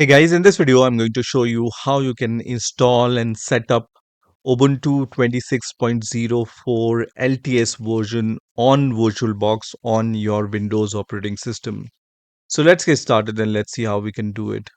Hey guys, in this video, I'm going to show you how you can install and set up Ubuntu 26.04 LTS version on VirtualBox on your Windows operating system. So let's get started and let's see how we can do it.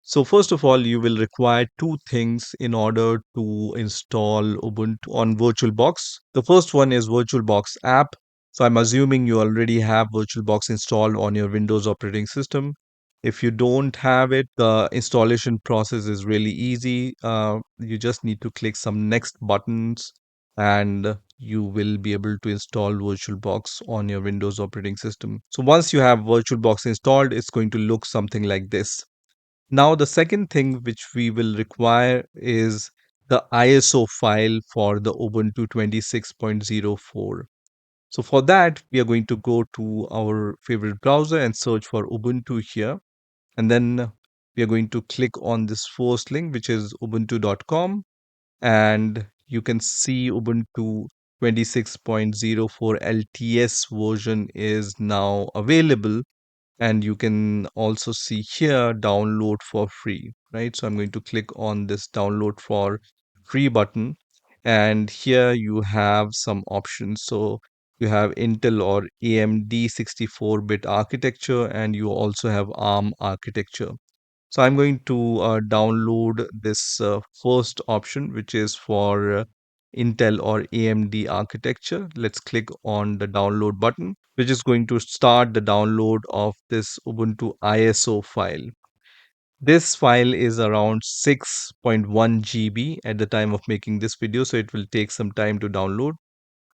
So first of all, you will require two things in order to install Ubuntu on VirtualBox. The first one is VirtualBox app. So I'm assuming you already have VirtualBox installed on your Windows operating system. If you don't have it, the installation process is really easy. You just need to click some next buttons and you will be able to install VirtualBox on your Windows operating system. So once you have VirtualBox installed, it's going to look something like this. Now, the second thing which we will require is the ISO file for the Ubuntu 26.04. So for that, we are going to go to our favorite browser and search for Ubuntu here. And then we are going to click on this first link, which is ubuntu.com. And you can see Ubuntu 26.04 LTS version is now available, and you can also see here download for free, right? So I'm going to click on this download for free button, and here you have some options. So you have Intel or AMD 64-bit architecture, and you also have ARM architecture. So I'm going to download this first option, which is for Intel or AMD architecture. Let's click on the download button, which is going to start the download of this Ubuntu ISO file. This file is around 6.1 GB at the time of making this video, so it will take some time to download.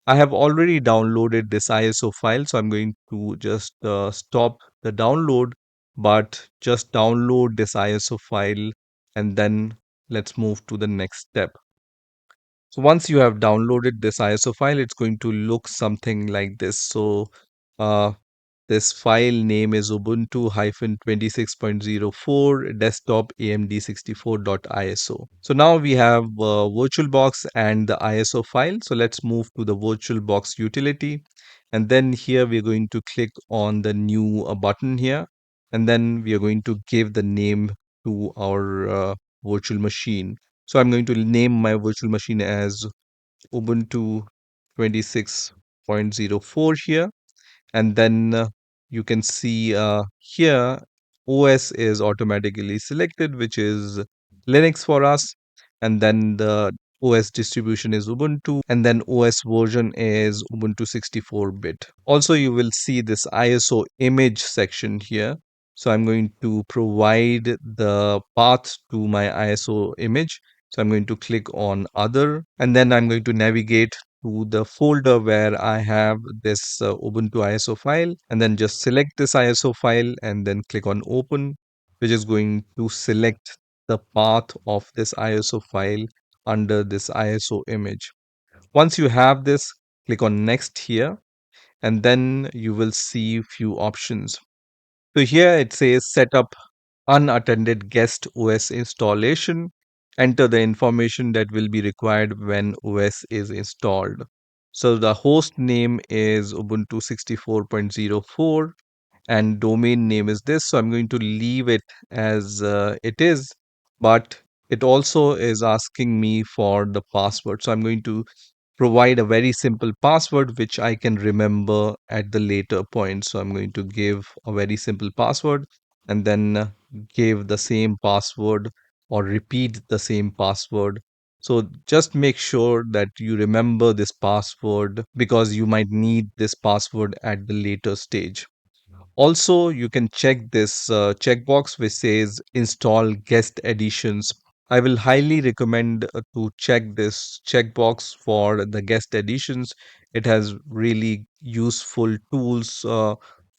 I have already downloaded this ISO file, so I'm going to just stop the download, but just download this ISO file and then let's move to the next step. So once you have downloaded this ISO file, it's going to look something like this. So uh, this file name is Ubuntu-26.04 desktop AMD64.iso. So now we have VirtualBox and the ISO file. So let's move to the VirtualBox utility. And then here we're going to click on the new button here. And then we are going to give the name to our virtual machine. So I'm going to name my virtual machine as Ubuntu 26.04 here, and then you can see here OS is automatically selected, which is Linux for us, and then the OS distribution is Ubuntu, and then OS version is Ubuntu 64-bit. Also, you will see this ISO image section here. So I'm going to provide the path to my ISO image. So I'm going to click on other, and then I'm going to navigate to the folder where I have this Ubuntu ISO file, and then just select this ISO file and then click on open, which is going to select the path of this ISO file under this ISO image. Once you have this, click on next here, and then you will see few options. So here it says set up unattended guest OS installation. Enter the information that will be required when OS is installed. So the host name is Ubuntu 64.04 and domain name is this. So I'm going to leave it as it is, but it also is asking me for the password. So I'm going to provide a very simple password which I can remember at the later point. So I'm going to give a very simple password and then give the same password or repeat the same password. So just make sure that you remember this password because you might need this password at the later stage. Also, you can check this checkbox which says install guest editions. I will highly recommend to check this checkbox for the guest editions. It has really useful tools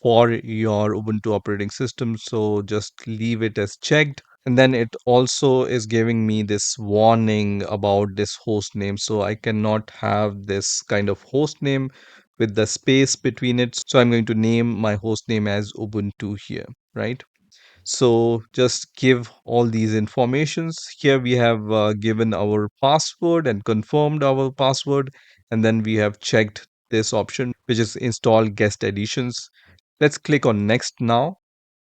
for your Ubuntu operating system. So just leave it as checked. And then it also is giving me this warning about this host name. So I cannot have this kind of host name with the space between it. So I'm going to name my host name as Ubuntu here, right? So just give all these informations. Here we have given our password and confirmed our password. And then we have checked this option, which is install guest editions. Let's click on next now.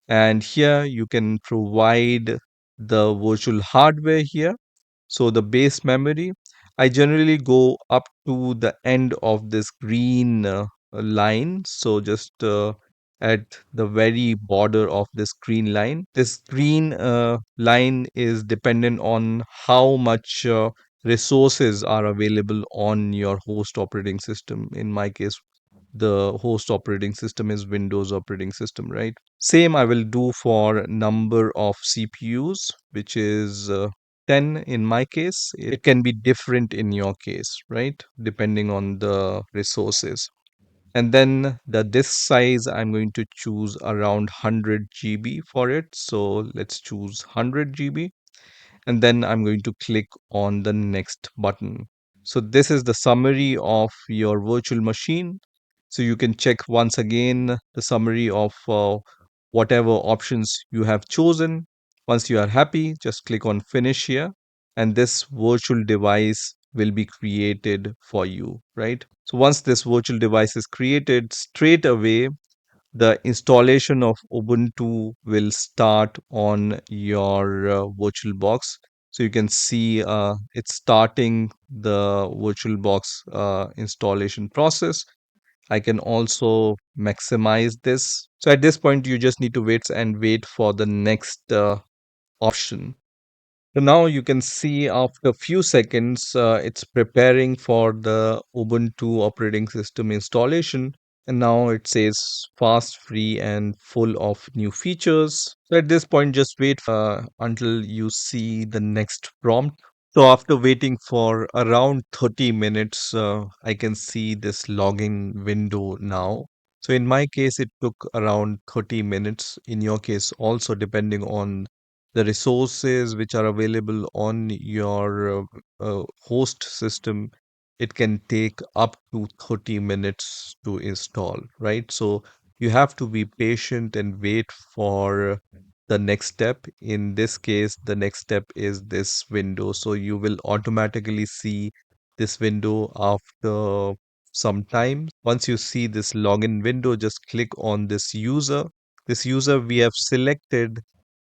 And here you can provide the virtual hardware here. So the base memory, I generally go up to the end of this green line. So just at the very border of this green line. This green line is dependent on how much resources are available on your host operating system. In my case, the host operating system is Windows operating system, right? Same I will do for number of CPUs, which is 10 in my case. It can be different in your case, right? Depending on the resources. And then the disk size, I'm going to choose around 100 GB for it. So let's choose 100 GB. And then I'm going to click on the next button. So this is the summary of your virtual machine. So you can check once again the summary of whatever options you have chosen. Once you are happy, just click on finish here, and this virtual device will be created for you, right? So once this virtual device is created, straight away the installation of Ubuntu will start on your VirtualBox. So you can see it's starting the VirtualBox installation process. I can also maximize this. So at this point, you just need to wait for the next option. So now you can see after a few seconds, it's preparing for the Ubuntu operating system installation. And now it says fast, free, and full of new features. So at this point, just wait until you see the next prompt. So after waiting for around 30 minutes, I can see this logging window now. So in my case, it took around 30 minutes. In your case, also depending on the resources which are available on your host system, it can take up to 30 minutes to install, right? So you have to be patient and wait for the next step. In this case, the next step is this window. So you will automatically see this window after some time. Once you see this login window, just click on this user. This user we have selected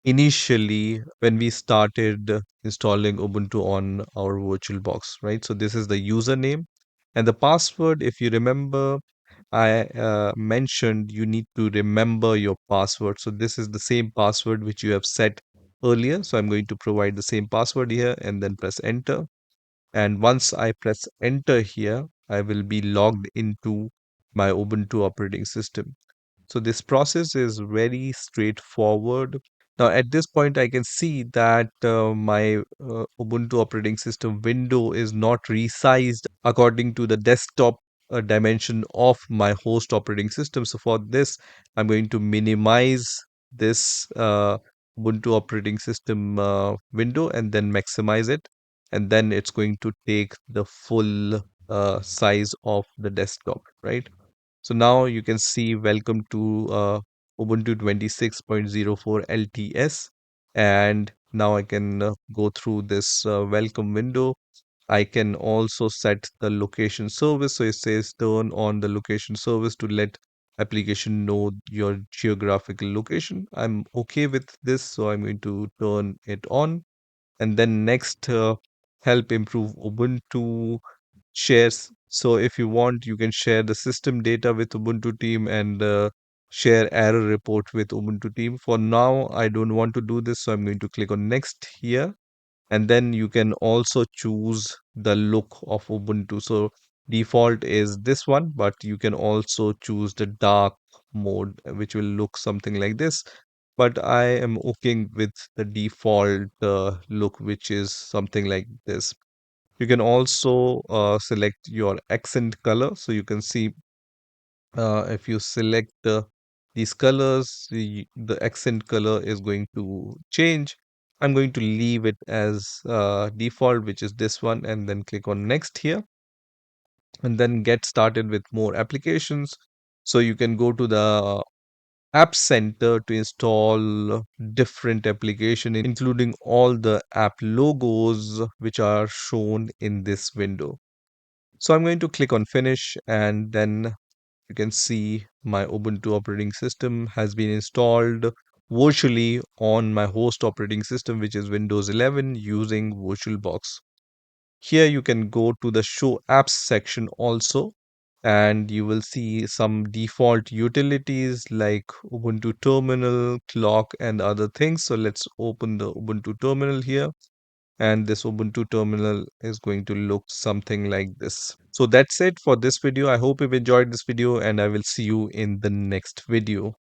initially when we started installing Ubuntu on our VirtualBox, right? So this is the username and the password. If you remember, I mentioned you need to remember your password. So this is the same password which you have set earlier. So I'm going to provide the same password here and then press enter. And once I press enter here, I will be logged into my Ubuntu operating system. So this process is very straightforward. Now, at this point, I can see that my Ubuntu operating system window is not resized according to the desktop dimension of my host operating system. So for this, I'm going to minimize this Ubuntu operating system window and then maximize it. And then it's going to take the full size of the desktop, right? So now you can see welcome to Ubuntu 26.04 LTS. And now I can go through this welcome window. I can also set the location service. So it says turn on the location service to let application know your geographical location. I'm okay with this, so I'm going to turn it on. And then next, help improve Ubuntu shares. So if you want, you can share the system data with Ubuntu team and share error report with Ubuntu team. For now, I don't want to do this, so I'm going to click on next here. And then you can also choose the look of Ubuntu. So default is this one, but you can also choose the dark mode, which will look something like this. But I am okay with the default look, which is something like this. You can also select your accent color. So you can see if you select these colors, the accent color is going to change. I'm going to leave it as default, which is this one, and then click on next here and then get started with more applications. So you can go to the App Center to install different application, including all the app logos which are shown in this window. So I'm going to click on finish and then you can see my Ubuntu operating system has been installed virtually on my host operating system, which is Windows 11 using VirtualBox. Here you can go to the Show Apps section also, and you will see some default utilities like Ubuntu Terminal, Clock, and other things. So let's open the Ubuntu Terminal here, and this Ubuntu terminal is going to look something like this. So that's it for this video. I hope you've enjoyed this video, and I will see you in the next video.